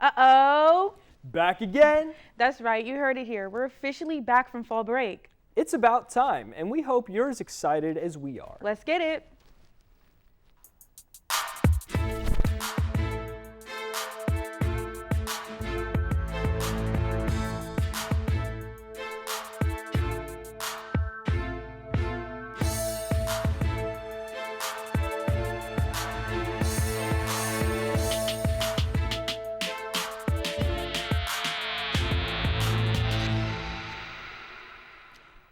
Uh-oh. Back again. That's right, you heard it here. We're officially back from fall break. It's about time, and we hope you're as excited as we are. Let's get it.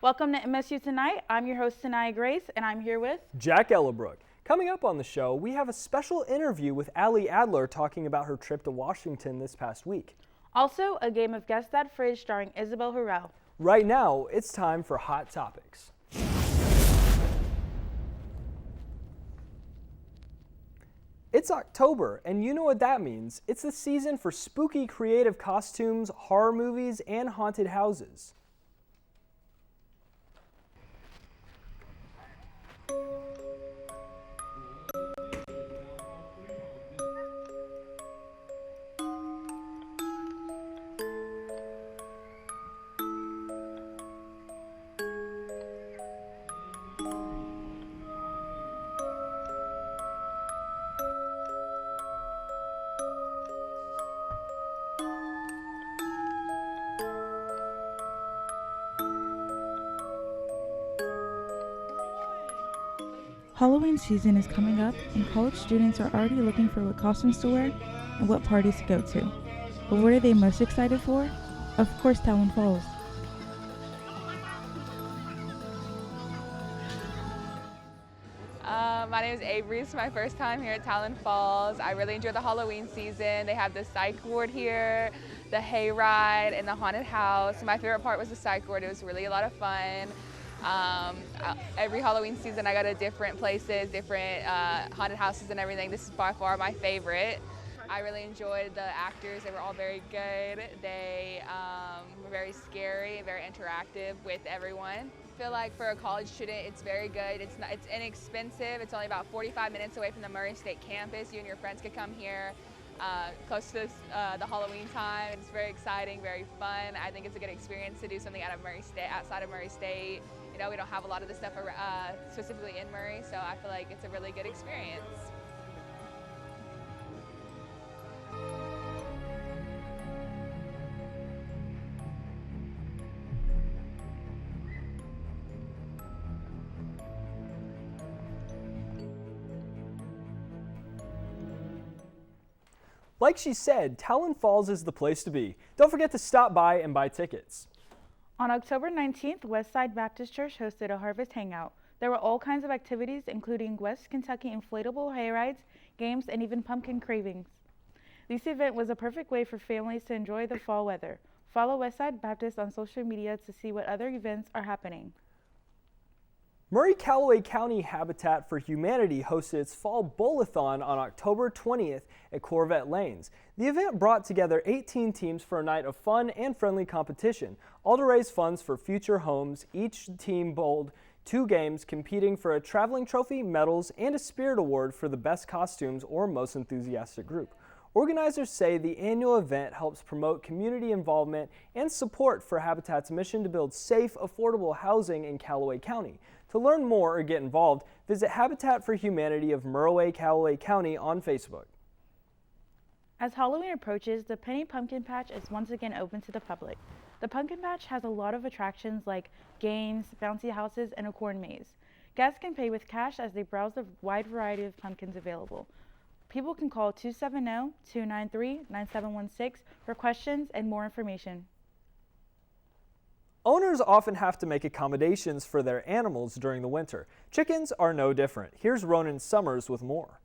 Welcome to MSU Tonight. I'm your host, Tanaya Grace, and I'm here with Jack Ellabrook. Coming up on the show, we have a special interview with Allie Adler talking about her trip to Washington this past week. Also a game of Guess That Fridge starring Isabel Harrell. Right now, it's time for Hot Topics. It's October, and you know what that means. It's the season for spooky creative costumes, horror movies, and haunted houses. Halloween season is coming up, and college students are already looking for what costumes to wear and what parties to go to. But what are they most excited for? Of course, Talon Falls. My name is Avery. It's my first time here at Talon Falls. I really enjoy the Halloween season. They have the psych ward here, the hayride, and the haunted house. My favorite part was the psych ward. It was really a lot of fun. Every Halloween season I go to different places, different haunted houses and everything. This is by far my favorite. I really enjoyed the actors. They were all very good. They were very scary, very interactive with everyone. I feel like for a college student it's very good. It's inexpensive. It's only about 45 minutes away from the Murray State campus. You and your friends could come here close to the Halloween time. It's very exciting, very fun. I think it's a good experience to do something outside of Murray State. You know, we don't have a lot of this stuff specifically in Murray, so I feel like it's a really good experience. Like she said, Talon Falls is the place to be. Don't forget to stop by and buy tickets. On October 19th, Westside Baptist Church hosted a Harvest Hangout. There were all kinds of activities, including West Kentucky inflatable hayrides, games, and even pumpkin cravings. This event was a perfect way for families to enjoy the fall weather. Follow Westside Baptist on social media to see what other events are happening. Murray-Callaway County Habitat for Humanity hosted its Fall Bowl-a-thon on October 20th at Corvette Lanes. The event brought together 18 teams for a night of fun and friendly competition, all to raise funds for future homes. Each team bowled 2 games, competing for a traveling trophy, medals, and a spirit award for the best costumes or most enthusiastic group. Organizers say the annual event helps promote community involvement and support for Habitat's mission to build safe, affordable housing in Callaway County. To learn more or get involved, visit Habitat for Humanity of Murray-Callaway County on Facebook. As Halloween approaches, the Penny Pumpkin Patch is once again open to the public. The Pumpkin Patch has a lot of attractions like games, bouncy houses, and a corn maze. Guests can pay with cash as they browse the wide variety of pumpkins available. People can call 270-293-9716 for questions and more information. Owners often have to make accommodations for their animals during the winter. Chickens are no different. Here's Ronan Summers with more.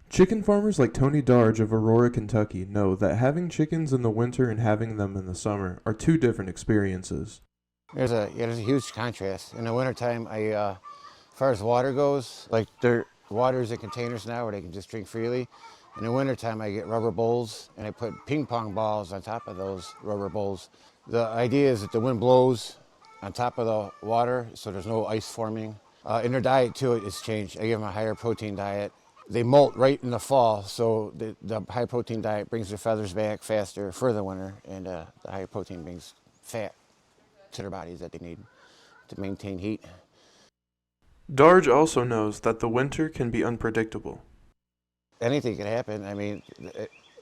Chicken farmers like Tony Darge of Aurora, Kentucky know that having chickens in the winter and having them in the summer are 2 different experiences. There's a huge contrast. In the wintertime, as far as water goes, like their water's in containers now where they can just drink freely. In the wintertime, I get rubber bowls and I put ping pong balls on top of those rubber bowls. The idea is that the wind blows on top of the water so there's no ice forming. In their diet too, it's changed. I give them a higher protein diet they molt right in the fall, so the high protein diet brings their feathers back faster for the winter, and the high protein brings fat to their bodies that they need to maintain heat. Darge also knows that the winter can be unpredictable. Anything can happen. I mean,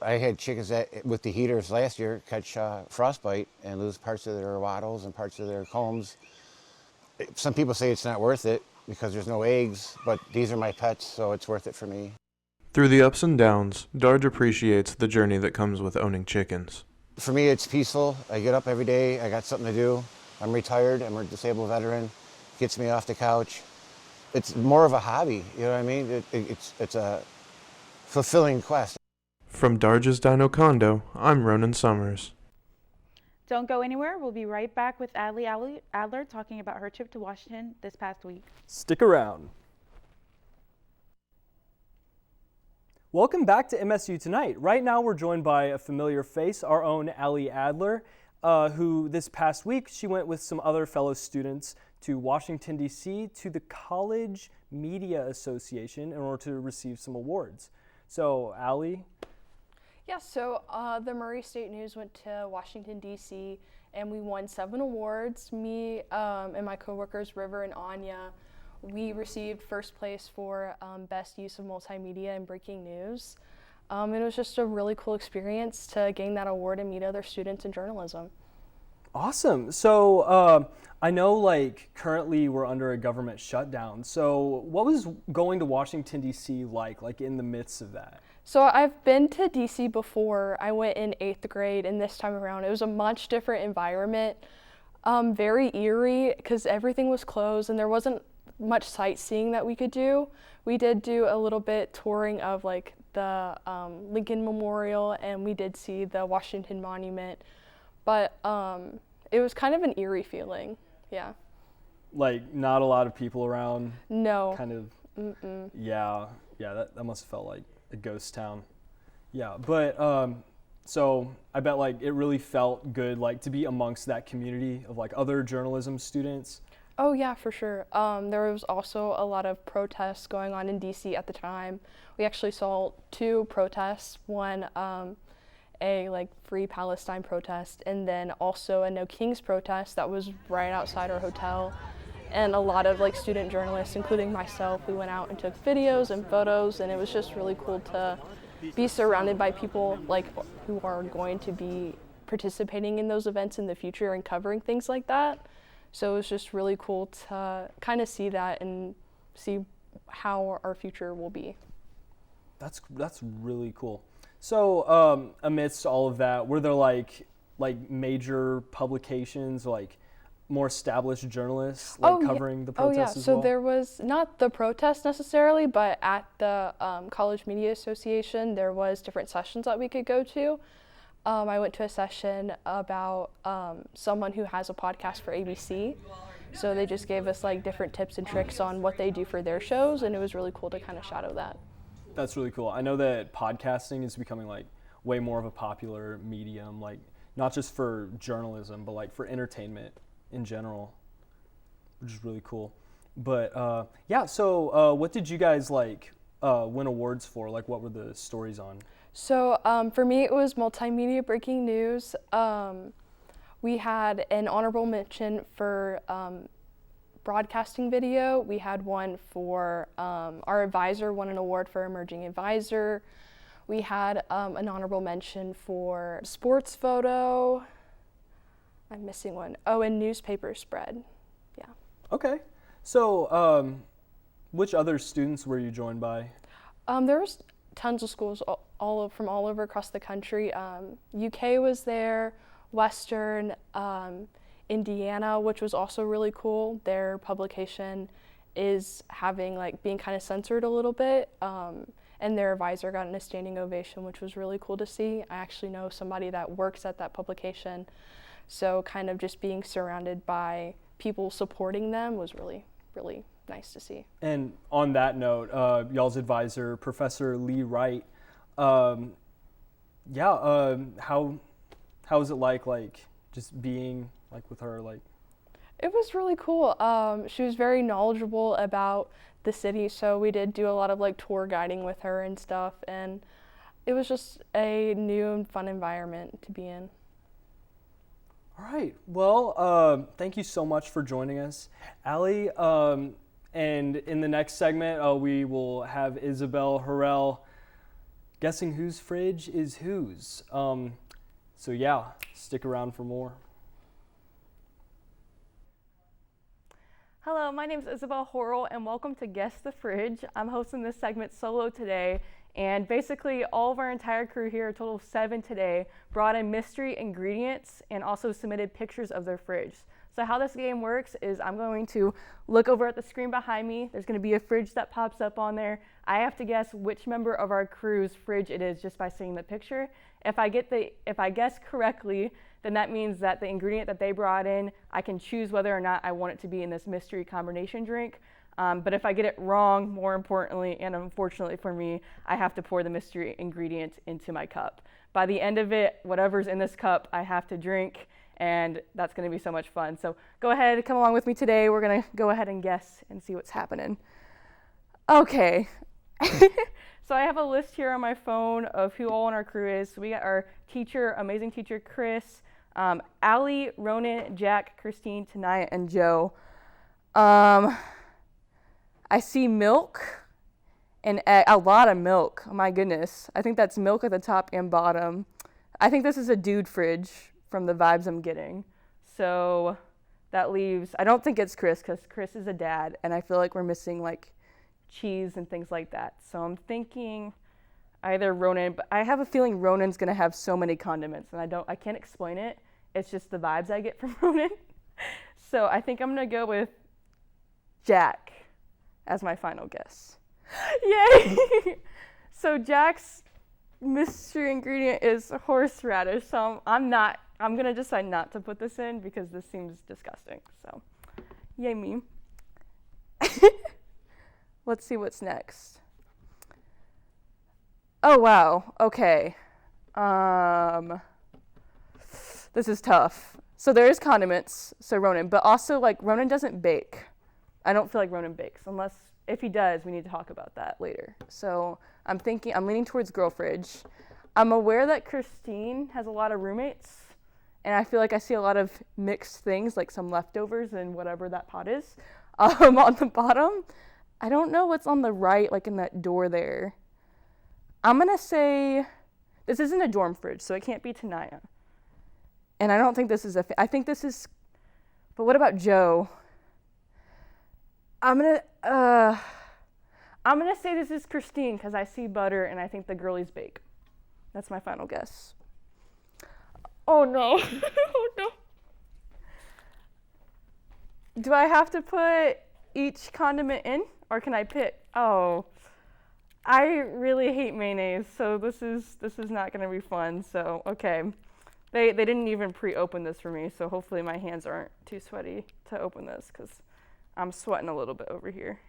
I had chickens that with the heaters last year catch frostbite and lose parts of their wattles and parts of their combs. Some people say it's not worth it because there's no eggs, but these are my pets, so it's worth it for me. Through the ups and downs, Darge appreciates the journey that comes with owning chickens. For me, it's peaceful. I get up every day. I got something to do. I'm retired. I'm a disabled veteran. Gets me off the couch. It's more of a hobby, you know what I mean? It's a fulfilling quest. From Darge's Dino Condo, I'm Ronan Summers. Don't go anywhere. We'll be right back with Adley Adler talking about her trip to Washington this past week. Stick around. Welcome back to MSU Tonight. Right now we're joined by a familiar face, our own Allie Adler, who this past week she went with some other fellow students to Washington, D.C. to the College Media Association in order to receive some awards. So, Allie? Yeah, so the Murray State News went to Washington, D.C., and we won 7 awards. Me and my coworkers, River and Anya, we received first place for Best Use of Multimedia in Breaking News. It was just a really cool experience to gain that award and meet other students in journalism. Awesome. So I know currently we're under a government shutdown. So what was going to Washington, D.C. like in the midst of that? So I've been to D.C. before. I went in 8th grade, and this time around it was a much different environment. Very eerie because everything was closed and there wasn't much sightseeing that we could do. We did do a little bit touring of the Lincoln Memorial, and we did see the Washington Monument. But it was kind of an eerie feeling, yeah. Not a lot of people around? No. Kind of, Mm-mm. Yeah, that must have felt like a ghost town. Yeah, but so I bet it really felt good to be amongst that community of other journalism students. Oh yeah, for sure. There was also a lot of protests going on in DC at the time. We actually saw 2 protests, one a Free Palestine protest, and then also a No Kings protest that was right outside our hotel. And a lot of student journalists, including myself, we went out and took videos and photos, and it was just really cool to be surrounded by people who are going to be participating in those events in the future and covering things like that. So it was just really cool to kind of see that and see how our future will be. That's really cool. So amidst all of that, were there major publications, more established journalists covering the protests as well? So there was not the protest necessarily, but at the College Media Association, there was different sessions that we could go to. I went to a session about someone who has a podcast for ABC. So they just gave us different tips and tricks on what they do for their shows, and it was really cool to kind of shadow that. That's really cool. I know that podcasting is becoming way more of a popular medium, not just for journalism, but for entertainment in general, which is really cool. But so what did you guys win awards for? What were the stories on? So for me, it was multimedia breaking news. We had an honorable mention for broadcasting video. We had one for our advisor won an award for emerging advisor. We had an honorable mention for sports photo. I'm missing one. Oh, and newspaper spread. Yeah. Okay. So which other students were you joined by? There was tons of schools from all over across the country. UK was there, Western, Indiana, which was also really cool. Their publication is being kind of censored a little bit, and their advisor got a standing ovation, which was really cool to see. I actually know somebody that works at that publication, so kind of just being surrounded by people supporting them was really, really nice to see. And on that note, y'all's advisor, Professor Lee Wright, how was it just being with her? It was really cool. She was very knowledgeable about the city, so we did do a lot of like tour guiding with her and stuff, and it was just a new and fun environment to be in. All right. Well, thank you so much for joining us, Allie. And in the next segment, we will have Isabel Harrell guessing whose fridge is whose. So yeah, stick around for more. Hello, my name is Isabel Horrell, and welcome to Guess the Fridge. I'm hosting this segment solo today, and basically all of our entire crew here, a total of 7 today, brought in mystery ingredients and also submitted pictures of their fridge. So how this game works is I'm going to look over at the screen behind me. There's going to be a fridge that pops up on there. I have to guess which member of our crew's fridge it is just by seeing the picture. If I guess correctly, then that means that the ingredient that they brought in, I can choose whether or not I want it to be in this mystery combination drink. But if I get it wrong, more importantly, and unfortunately for me, I have to pour the mystery ingredient into my cup. By the end of it, whatever's in this cup, I have to drink, and that's gonna be so much fun. So go ahead, come along with me today. We're gonna go ahead and guess and see what's happening. Okay. So I have a list here on my phone of who all on our crew is. So we got our teacher, amazing teacher, Chris, Allie, Ronan, Jack, Christine, Tanaya, and Joe. I see milk and a lot of milk. Oh my goodness. I think that's milk at the top and bottom. I think this is a dude fridge from the vibes I'm getting. So that leaves, I don't think it's Chris because Chris is a dad and I feel like we're missing like cheese and things like that. So I'm thinking either Ronan, but I have a feeling Ronan's gonna have so many condiments and I can't explain it. It's just the vibes I get from Ronan. So I think I'm gonna go with Jack as my final guess. Yay! So Jack's mystery ingredient is horseradish. So I'm gonna decide not to put this in because this seems disgusting. So yay me. Let's see what's next. Oh wow, okay. This is tough. So there is condiments, so Ronan, but also like Ronan doesn't bake. I don't feel like Ronan bakes, unless if he does, we need to talk about that later. So I'm leaning towards girl fridge. I'm aware that Christine has a lot of roommates, and I feel like I see a lot of mixed things, like some leftovers and whatever that pot is, on the bottom. I don't know what's on the right, like in that door there. I'm gonna say, this isn't a dorm fridge, so it can't be Tanaya. And I don't think this is I think this is, but what about Joe? I'm gonna say this is Christine because I see butter and I think the girlies bake. That's my final guess. Oh no, oh no. Do I have to put each condiment in or can I pick? Oh, I really hate mayonnaise, so this is not gonna be fun. So okay, they didn't even pre-open this for me, so hopefully my hands aren't too sweaty to open this because I'm sweating a little bit over here.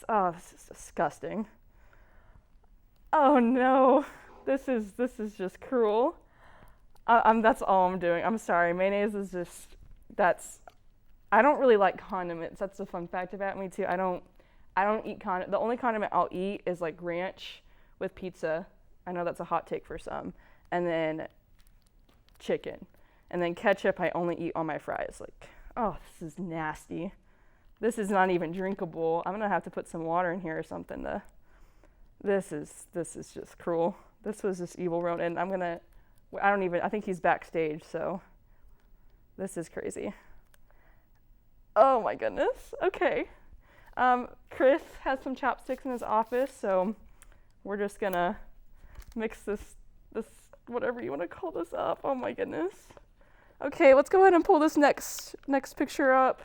Oh, this is disgusting. Oh no, this is just cruel. That's all I'm doing. I'm sorry, mayonnaise is just, I don't really like condiments. That's a fun fact about me too. I don't eat the only condiment I'll eat is like ranch with pizza. I know that's a hot take for some. And then chicken. And then ketchup I only eat on my fries. Like, oh, this is nasty. This is not even drinkable. I'm gonna have to put some water in here or something to, this is just cruel. This was just evil Ronan. I think he's backstage, so this is crazy. Oh my goodness, okay. Chris has some chopsticks in his office, so we're just gonna mix this whatever you wanna call this up. Oh my goodness. Okay, let's go ahead and pull this next picture up.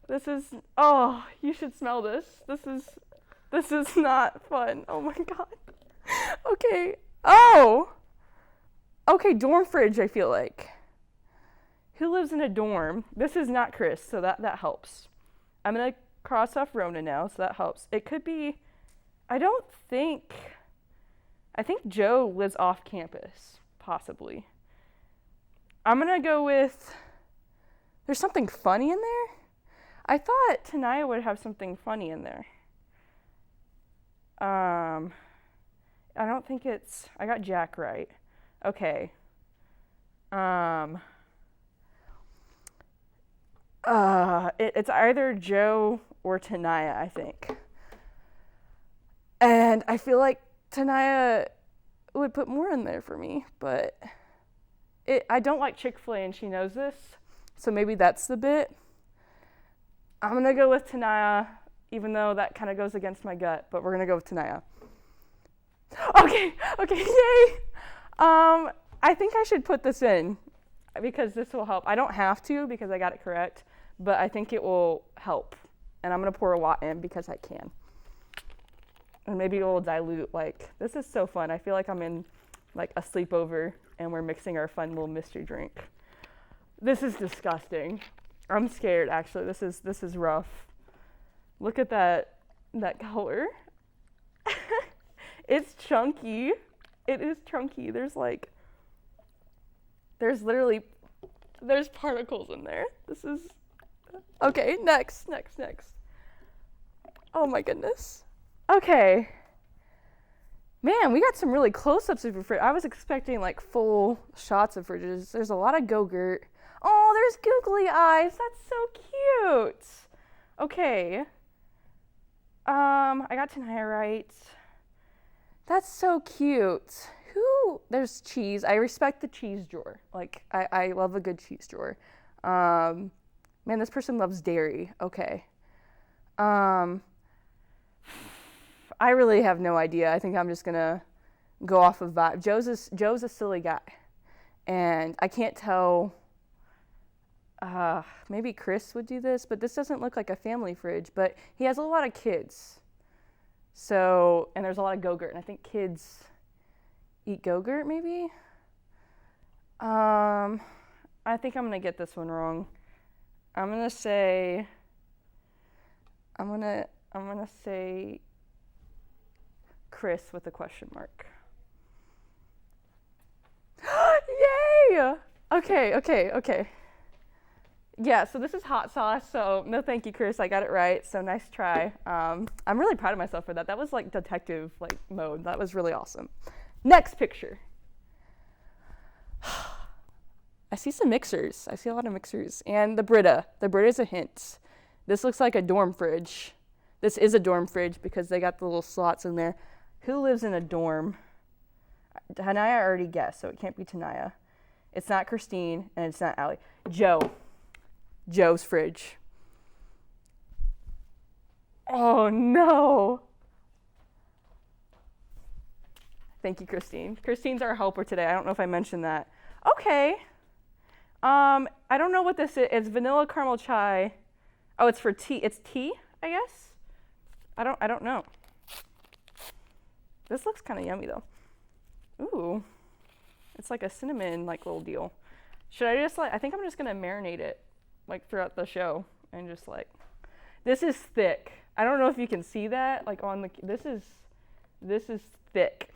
This is, oh, you should smell this. This is not fun. Oh my God. Okay. Oh. Okay, dorm fridge, I feel like. Who lives in a dorm? This is not Chris, so that helps. I'm gonna cross off Rona now, so that helps. It could be, I think Joe lives off campus, possibly. I'm gonna go with, there's something funny in there? I thought Tanaya would have something funny in there. I don't think it's, I got Jack right. Okay. It's either Joe or Tanaya, I think. And I feel like Tanaya would put more in there for me, but I don't like Chick-fil-A and she knows this, so maybe that's the bit. I'm gonna go with Tanaya, even though that kind of goes against my gut, but we're gonna go with Tanaya. Okay, yay! I think I should put this in because this will help. I don't have to because I got it correct, but I think it will help. And I'm gonna pour a lot in because I can. And maybe it will dilute, like, this is so fun. I feel like I'm in like a sleepover and we're mixing our fun little mystery drink. This is disgusting. I'm scared actually. This is rough. Look at that color. It's chunky. It is chunky. There's particles in there. This is okay. Next. Oh my goodness. Okay. Man, we got some really close-ups of your fridge. I was expecting like full shots of fridges. There's a lot of Go-Gurt. Oh, there's googly eyes. That's so cute. Okay. I got Tanaya right. That's so cute. There's cheese. I respect the cheese drawer. Like, I love a good cheese drawer. Man, this person loves dairy. Okay. I really have no idea. I think I'm just gonna go off of vibe. Joe's a silly guy. And I can't tell, maybe Chris would do this, but this doesn't look like a family fridge, but he has a lot of kids. So, and there's a lot of Go-Gurt, and I think kids eat Go-Gurt maybe? I think I'm gonna get this one wrong. I'm gonna say Chris with a question mark. Yay! Okay. Yeah, so this is hot sauce, so no thank you, Chris. I got it right, so nice try. I'm really proud of myself for that. That was like detective mode. That was really awesome. Next picture. I see some mixers. I see a lot of mixers. And the Brita. The Brita's a hint. This looks like a dorm fridge. This is a dorm fridge because they got the little slots in there. Who lives in a dorm? Tanaya already guessed, so it can't be Tanaya. It's not Christine, and it's not Allie. Joe's fridge. Oh no. Thank you, Christine. Christine's our helper today. I don't know if I mentioned that. Okay. I don't know what this is. It's vanilla caramel chai. Oh, it's for tea. It's tea, I guess. I don't know. This looks kind of yummy though. Ooh. It's like a cinnamon little deal. Should I just I think I'm just gonna marinate it throughout the show and just this is thick. I don't know if you can see that on the this is thick.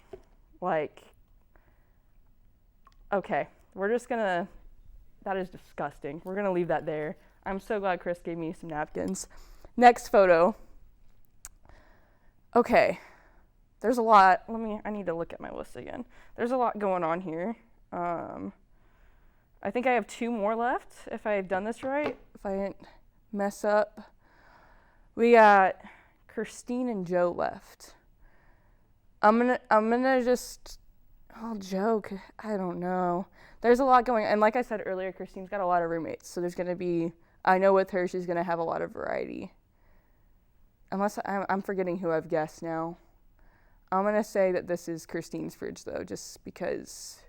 Okay, we're just gonna, that is disgusting. We're gonna leave that there. I'm so glad Chris gave me some napkins. Next photo. Okay, there's a lot. I need to look at my list again. There's a lot going on here. I think I have 2 more left if I've done this right, if I didn't mess up. We got Christine and Joe left. I'm gonna just, joke. I don't know. There's a lot going on. And like I said earlier, Christine's got a lot of roommates. So there's going to be, I know with her, she's going to have a lot of variety. Unless I'm forgetting who I've guessed now. I'm going to say that this is Christine's fridge, though, just because,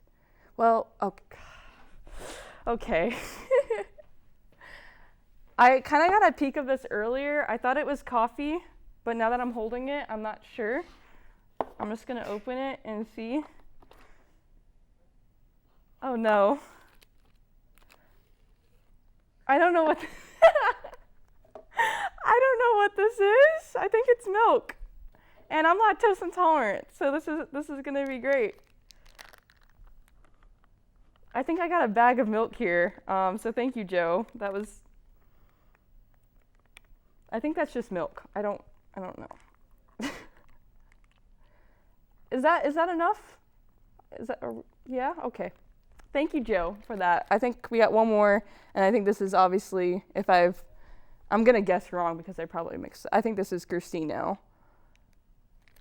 okay. I kind of got a peek of this earlier. I thought it was coffee, but now that I'm holding it, I'm not sure. I'm just going to open it and see. Oh, no. I don't know what this is. I think it's milk. And I'm lactose intolerant, so this is going to be great. I think I got a bag of milk here. So thank you, Joe. That was I think that's just milk. I don't know. Is that enough? Is that yeah? Okay. Thank you, Joe, for that. I think we got one more, and I think this is obviously, I'm gonna guess wrong because I probably mixed. I think this is Christine now.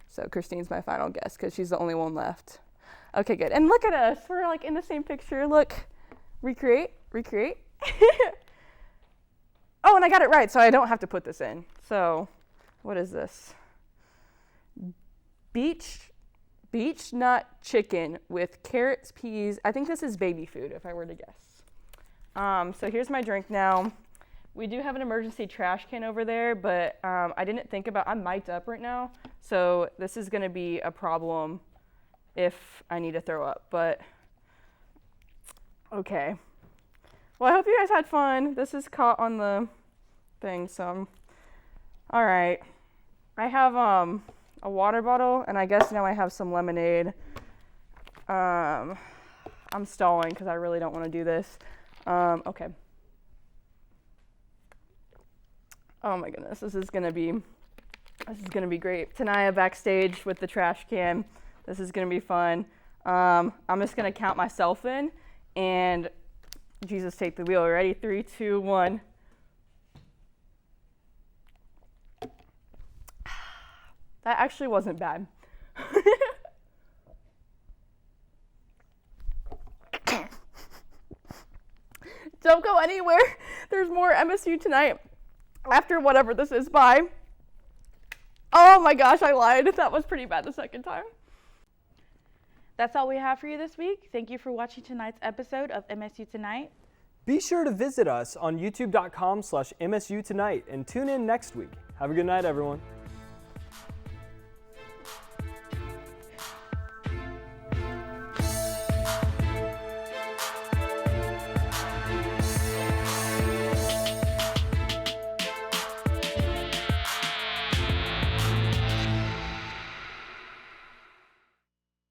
So Christine's my final guess because she's the only one left. Okay, good. And look at us. We're like in the same picture. Look. Recreate. Oh, and I got it right, so I don't have to put this in. So, what is this? Beach nut chicken with carrots, peas. I think this is baby food, if I were to guess. So here's my drink now. We do have an emergency trash can over there, but I didn't think about, I'm mic'd up right now, so this is gonna be a problem if I need to throw up, but okay. Well, I hope you guys had fun. This is caught on the thing, so all right. I have a water bottle, and I guess now I have some lemonade. I'm stalling because I really don't want to do this. Okay. Oh my goodness, this is gonna be great. Tanaya backstage with the trash can. This is gonna be fun. I'm just gonna count myself in, and Jesus, take the wheel. Ready? 3, 2, 1. That actually wasn't bad. Don't go anywhere. There's more MSU tonight after whatever this is. Bye. Oh my gosh, I lied. That was pretty bad the second time. That's all we have for you this week. Thank you for watching tonight's episode of MSU Tonight. Be sure to visit us on youtube.com/MSU Tonight and tune in next week. Have a good night, everyone.